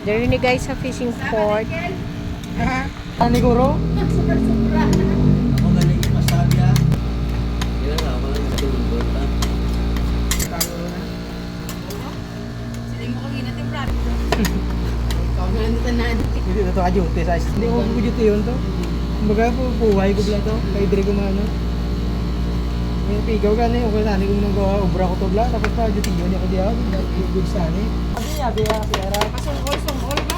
There ni guys sa fishing port. Ani Guro? Ako galing yung masabi ah. Kailan nga ako lang sa lungkot ah. Sila mo kagina yung product. Ikaw na nito na. Hindi na ito ajute sa hindi ko budget yun to. Kumbaga po buhay ko bla to. Kay dire ko mano. May pigaw gani okay na ni kung nang gawa obra ko to bla tapos pa ajute yun ako diha. Good sa ni. Abi kasi ara. Pasong-all ba?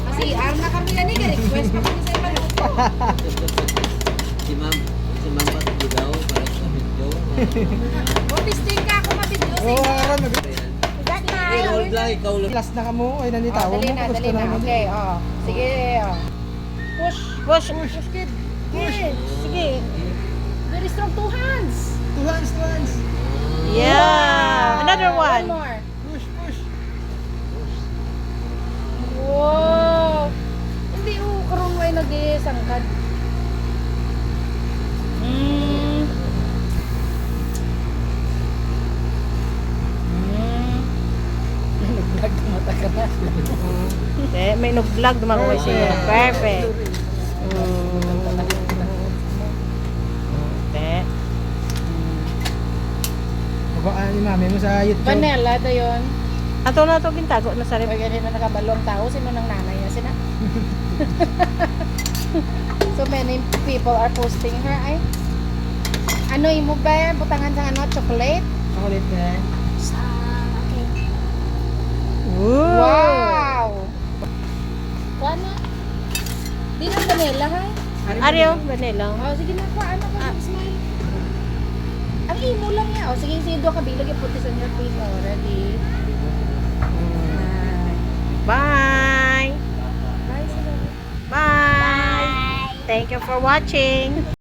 Kasi ang na kami yan request pa kami sa iba. Si ma'am pa sa daw para sa video. Bobisting ka ako mabidyo sa Oh, iba. aran mag Ikaw lang, ikaw lang. last na kamo ay nanitaw mo. Dali na. Okay, oh. Sige, oh. Push. Push. Push, kid. Kid. Sige. Very strong, two hands. Two hands. Yeah. Another one. One more. Push. Wow. Hindi karon way nag-sangkad. Nag-vlog mata ka na. May nag-vlog naman ko siya. Perfect. Baka ni mami mo sa YouTube. Vanilla to yon. Ato na to gintago na sa Pag rep. ganun na nakabalong tao, sino ng nanay niya? Sina? So many people are posting her ay. Ano imo ba? Butangan sa ano? Chocolate? Chocolate na. Okay. Ooh. Wow! Kuana? Di na vanilla ha? Ariyo, vanilla. Oh, sige na pa. Ano ka? Smile. Ang imo lang niya. Oh, sige, sige. Doon kabilag yung putis on your face. Oh, ready? Bye. Bye, sila. Bye. Thank you for watching.